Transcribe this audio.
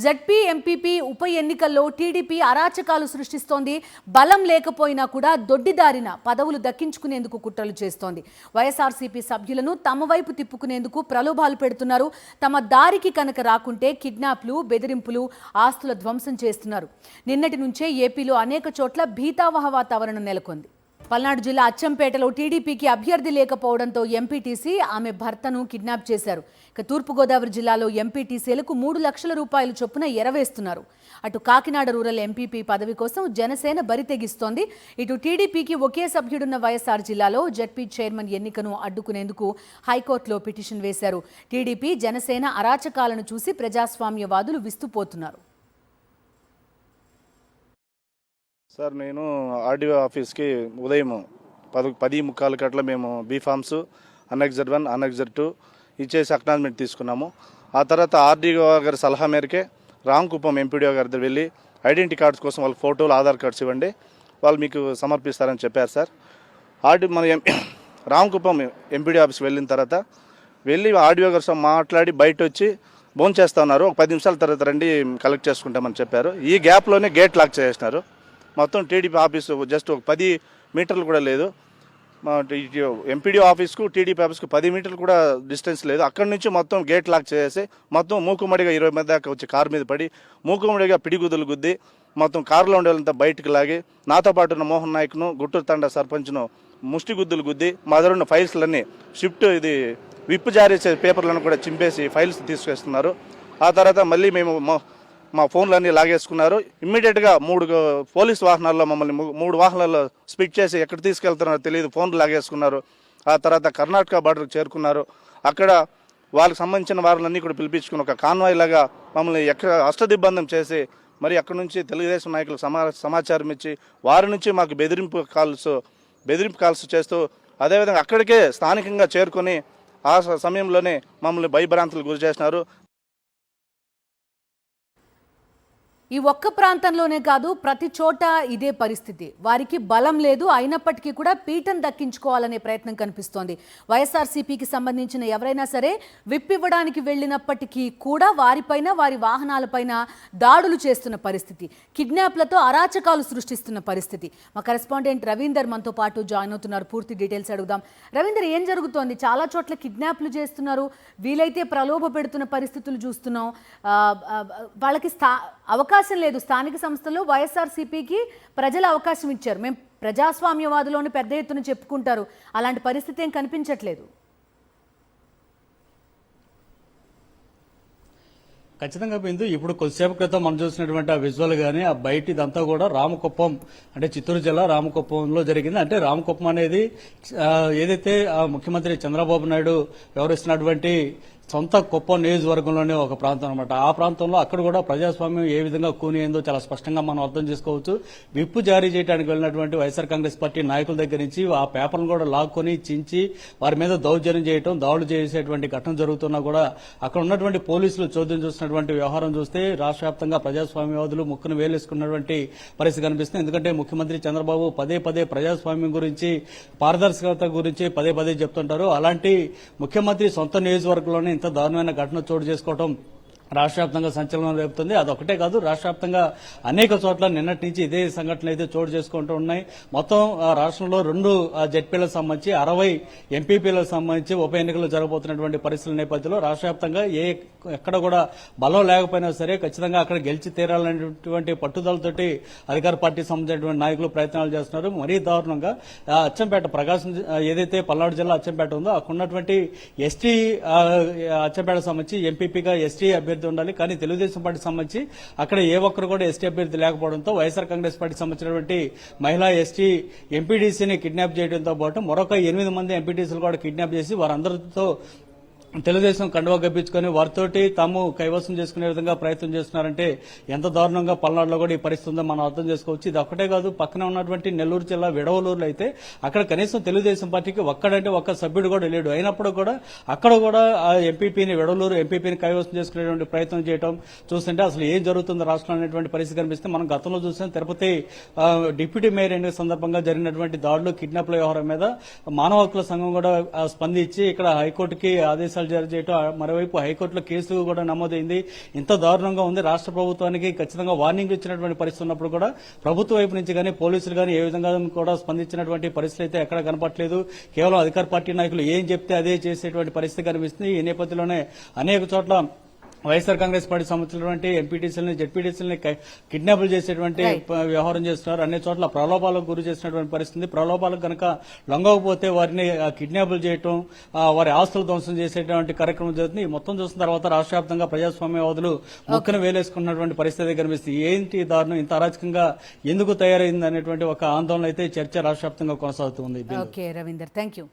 ZP MPP ఉప ఎన్నికల్లో TDP అరాచకాలు సృష్టిస్తోంది. బలం లేకపోయినా కూడా దొడ్డిదారిన పదవులు దక్కించుకునేందుకు కుట్రలు చేస్తోంది. వైఎస్ఆర్సీపీ సభ్యులను తమ వైపు తిప్పుకునేందుకు ప్రలోభాలు పెడుతున్నారు. తమ దారికి కనుక రాకుంటే కిడ్నాప్లు, బెదిరింపులు, ఆస్తుల ధ్వంసం చేస్తున్నారు. నిన్నటి నుంచే ఏపీలో అనేక చోట్ల భీతావహ వాతావరణం నెలకొంది. పల్నాడు జిల్లా అచ్చంపేటలో టీడీపీకి అభ్యర్థి లేకపోవడంతో ఎంపీటీసీ ఆమె భర్తను కిడ్నాప్ చేశారు. ఇక తూర్పుగోదావరి జిల్లాలో ఎంపీటీసీలకు 3 లక్షల రూపాయలు చొప్పున ఎరవేస్తున్నారు. అటు కాకినాడ రూరల్ ఎంపీపీ పదవి కోసం జనసేన బరితెగిస్తోంది. ఇటు టీడీపీకి ఒకే సభ్యుడున్న వైఎస్ఆర్ జిల్లాలో జడ్పీ చైర్మన్ ఎన్నికను అడ్డుకునేందుకు హైకోర్టులో పిటిషన్ వేశారు. టీడీపీ, జనసేన అరాచకాలను చూసి ప్రజాస్వామ్యవాదులు విస్తుపోతున్నారు. సార్, నేను ఆర్డీఓ ఆఫీస్కి ఉదయం 10:45 గంటల మేము బీఫామ్స్ అనెక్జర్ 1, అనెక్జర్ 2 ఇచ్చేసి అక్నాలజ్మెంట్ తీసుకున్నాము. ఆ తర్వాత ఆర్డీఓ గారి సలహా మేరకే రామకుప్పం ఎంపీడీఓ గారి దగ్గర వెళ్ళి ఐడెంటిటీ కార్డ్స్ కోసం వాళ్ళ ఫోటోలు, ఆధార్ కార్డ్స్ ఇవ్వండి, వాళ్ళు మీకు సమర్పిస్తారని చెప్పారు సార్. మన రామకుప్పం ఎంపీడీ ఆఫీస్కి వెళ్ళిన తర్వాత వెళ్ళి ఆర్డీఓ గారితో మాట్లాడి బయట వచ్చి భోన్ చేస్తూ ఉన్నారు. ఒక 10 నిమిషాల తర్వాత రండి కలెక్ట్ చేసుకుంటామని చెప్పారు. ఈ గ్యాప్లోనే గేట్ లాక్ చేసినారు. మొత్తం టీడీపీ ఆఫీసు జస్ట్ ఒక 10 మీటర్లు కూడా లేదు. ఎంపీడీ ఆఫీస్కు టీడీపీ ఆఫీస్కు 10 మీటర్లు కూడా డిస్టెన్స్ లేదు. అక్కడి నుంచి మొత్తం గేట్ లాక్ చేసి మొత్తం మూకుమ్మడిగా 20 మంది దాకా వచ్చి కారు మీద పడి మూకుమ్మడిగా పిడిగుద్దులు గుద్ది మొత్తం కారులో ఉండే వాళ్ళంతా బయటకు లాగి నాతో పాటు ఉన్న మోహన్ నాయక్ను, గుంటూరు తండా సర్పంచ్ను ముష్టి గుద్దులు గుద్ది మా దగ్గర ఉన్న ఫైల్స్లన్నీ షిఫ్ట్ విప్ జారీ చేసే పేపర్లను కూడా చింపేసి ఫైల్స్ తీసుకొస్తున్నారు. ఆ తర్వాత మళ్ళీ మేము మా ఫోన్లన్నీ లాగేసుకున్నారు. ఇమ్మీడియట్గా 3 పోలీస్ వాహనాల్లో మమ్మల్ని 3 వాహనాల్లో స్పిట్ చేసి ఎక్కడ తీసుకెళ్తున్నారో తెలియదు, ఫోన్లు లాగేసుకున్నారు. ఆ తర్వాత కర్ణాటక బార్డర్కి చేరుకున్నారు. అక్కడ వాళ్ళకి సంబంధించిన వారిని కూడా పిలిపించుకుని ఒక కాన్వాయ్ లాగా మమ్మల్ని అష్టదిబ్బందం చేసి మరి అక్కడ నుంచి తెలుగుదేశం నాయకులకు సమాచారం ఇచ్చి వారి నుంచి మాకు బెదిరింపు కాల్స్ చేస్తూ అదేవిధంగా అక్కడికే స్థానికంగా చేరుకొని ఆ సమయంలోనే మమ్మల్ని భయభ్రాంతులకు గురి చేసినారు. ఈ ఒక్క ప్రాంతంలోనే కాదు, ప్రతి చోట ఇదే పరిస్థితి. వారికి బలం లేదు, అయినప్పటికీ కూడా పీఠం దక్కించుకోవాలనే ప్రయత్నం కనిపిస్తోంది. వైఎస్ఆర్సీపీకి సంబంధించిన ఎవరైనా సరే విప్పివ్వడానికి వెళ్ళినప్పటికీ కూడా వారిపైన, వారి వాహనాలపైన దాడులు చేస్తున్న పరిస్థితి, కిడ్నాప్లతో అరాచకాలు సృష్టిస్తున్న పరిస్థితి. మా కరెస్పాండెంట్ రవీందర్ మనతో పాటు జాయిన్ అవుతున్నారు. పూర్తి డీటెయిల్స్ అడుగుదాం. రవీందర్, ఏం జరుగుతోంది? చాలా చోట్ల కిడ్నాప్లు చేస్తున్నారు, వీలైతే ప్రలోభ పెడుతున్న పరిస్థితులు చూస్తున్నాం. వాళ్ళకి అవకాశం లేదు. స్థానిక సంస్థల్లో వైఎస్ఆర్సీపీకి ప్రజలు అవకాశం ఇచ్చారు. మేము ప్రజాస్వామ్యవాదులోని పెద్ద ఎత్తున చెప్పుకుంటారు. అలాంటి పరిస్థితి ఏం కనిపించట్లేదు. ఖచ్చితంగా బిందు, ఇప్పుడు కొద్దిసేపు క్రితం మనం చూసినటువంటి ఆ విజువల్ గానీ ఆ బయట ఇదంతా కూడా రామకుప్పం, అంటే చిత్తూరు జిల్లా రామకుప్పంలో జరిగింది. అంటే రామకుప్పం అనేది ఏదైతే ముఖ్యమంత్రి చంద్రబాబు నాయుడు వ్యవహరిస్తున్నటువంటి సొంత కుప్పం నియోజకవర్గంలోనే ఒక ప్రాంతం అనమాట. ఆ ప్రాంతంలో అక్కడ కూడా ప్రజాస్వామ్యం ఏ విధంగా కూనియిందో చాలా స్పష్టంగా మనం అర్థం చేసుకోవచ్చు. విప్పు జారీ చేయడానికి వెళ్ళినటువంటి వైఎస్ఆర్ కాంగ్రెస్ పార్టీ నాయకుల దగ్గర నుంచి ఆ పేపర్ను కూడా లాక్కొని చించి వారి మీద దౌర్జన్యం చేయడం, దాడులు చేసేటువంటి ఘటన జరుగుతున్నా కూడా అక్కడ ఉన్నటువంటి పోలీసులు చోద్యం చూస్తున్నటువంటి వ్యవహారం చూస్తే రాష్ట్ర వ్యాప్తంగా ప్రజాస్వామ్యవాదులు ముక్కును వేలేసుకున్నటువంటి పరిస్థితి కనిపిస్తుంది. ఎందుకంటే ముఖ్యమంత్రి చంద్రబాబు పదే ప్రజాస్వామ్యం గురించి, పారదర్శకత గురించి పదే చెప్తుంటారు. అలాంటి ముఖ్యమంత్రి సొంత నియోజకవర్గంలోనే ఇంత దారుణమైన ఘటన చోటు చేసుకోవడం రాష్ట్ర వ్యాప్తంగా సంచలనం రేపుతుంది. అదొకటే కాదు, రాష్ట్ర వ్యాప్తంగా అనేక చోట్ల నిన్నటి నుంచి ఇదే సంఘటనలు అయితే చోటు చేసుకుంటూ ఉన్నాయి. మొత్తం రాష్ట్రంలో 2 జెడ్పీలకు సంబంధించి 60 ఎంపీపీలకు సంబంధించి ఉప ఎన్నికలు జరగబోతున్నటువంటి పరిస్థితుల నేపథ్యంలో రాష్ట్ర వ్యాప్తంగా ఎక్కడ కూడా బలం లేకపోయినా సరే ఖచ్చితంగా అక్కడ గెలిచి తీరాలనేటువంటి పట్టుదలతోటి అధికార పార్టీకి సంబంధించినటువంటి నాయకులు ప్రయత్నాలు చేస్తున్నారు. మరీ దారుణంగా అచ్చంపేట, ప్రకాశం ఏదైతే పల్నాడు జిల్లా అచ్చంపేట ఉందో అక్కడ ఉన్నటువంటి ఎస్టీ అచ్చంపేటకు సంబంధించి ఎంపీపీగా ఎస్టీ అభ్యర్థి ఉండాలి. కానీ తెలుగుదేశం పార్టీకి సంబంధించి అక్కడ ఏ ఒక్కరు కూడా ఎస్టీ అభ్యర్థి లేకపోవడంతో వైఎస్ఆర్ కాంగ్రెస్ పార్టీకి సంబంధించినటువంటి మహిళా ఎస్టీ ఎంపీటీసీని కిడ్నాప్ చేయడంతో పాటు మరొక 8 మంది ఎంపీటీసీలు కూడా కిడ్నాప్ చేసి వారందరితో తెలుగుదేశం కండువా గప్పించుకొని వారితోటి తాము కైవసం చేసుకునే విధంగా ప్రయత్నం చేస్తున్నారంటే ఎంత దారుణంగా పల్నాడులో కూడా ఈ పరిస్థితి ఉందో మనం అర్థం చేసుకోవచ్చు. ఇది ఒక్కటే కాదు, పక్కన ఉన్నటువంటి నెల్లూరు జిల్లా విడవలూరులో అయితే అక్కడ కనీసం తెలుగుదేశం పార్టీకి ఒక్క సభ్యుడు కూడా లేడు. అయినప్పుడు కూడా అక్కడ కూడా ఆ విడవలూరు ఎంపీపీని కైవసం చేసుకునేటువంటి ప్రయత్నం చేయడం చూస్తుంటే అసలు ఏం జరుగుతుందో రాష్ట్రంలో అనేటువంటి పరిస్థితి కనిపిస్తే మనం గతంలో చూసాం. తిరుపతి డిప్యూటీ మేయర్ ఎన్నిక సందర్భంగా జరిగినటువంటి దాడులు, కిడ్నాప్ల వ్యవహారం మీద మానవ హక్కుల సంఘం కూడా స్పందించి ఇక్కడ హైకోర్టుకి ఆదేశాలు ఆదేశాలు జారీ చేయడం, మరోవైపు హైకోర్టులో కేసు కూడా నమోదైంది. ఇంత దారుణంగా ఉంది. రాష్ట్ర ప్రభుత్వానికి ఖచ్చితంగా వార్నింగ్ ఇచ్చినటువంటి పరిస్థితి ఉన్నప్పుడు కూడా ప్రభుత్వ వైపు నుంచి కానీ పోలీసులు కానీ ఏ విధంగా కూడా స్పందించినటువంటి పరిస్థితి అయితే ఎక్కడ కనపట్లేదు. కేవలం అధికార పార్టీ నాయకులు ఏం చెప్తే అదే చేసేటువంటి పరిస్థితి కనిపిస్తుంది. ఈ నేపథ్యంలోనే అనేక చోట్ల వైఎస్ఆర్ కాంగ్రెస్ పార్టీ సంబంధించినటువంటి ఎంపీటీసీలని జెడ్పీటీసీలని కిడ్నాపులు చేసేటువంటి వ్యవహారం చేస్తున్నారు. అన్ని చోట్ల ప్రలోభాలకు గురి చేసినటువంటి పరిస్థితి. ప్రలోభాలకు కనుక లొంగకపోతే వారిని కిడ్నాపులు చేయటం, వారి ఆస్తులు ధ్వంసం చేసేటువంటి కార్యక్రమం జరుగుతుంది. మొత్తం చూసిన తర్వాత రాష్ట్ర వ్యాప్తంగా ప్రజాస్వామ్యవాదులు ముక్కను వేలేసుకున్నటువంటి పరిస్థితి కనిపిస్తుంది. ఏంటి దారుణం, ఇంత అరాచకంగా ఎందుకు తయారైంది అనేటువంటి ఒక ఆందోళన అయితే చర్చ రాష్ట్ర వ్యాప్తంగా కొనసాగుతుంది. Okay Ravinder, thank you.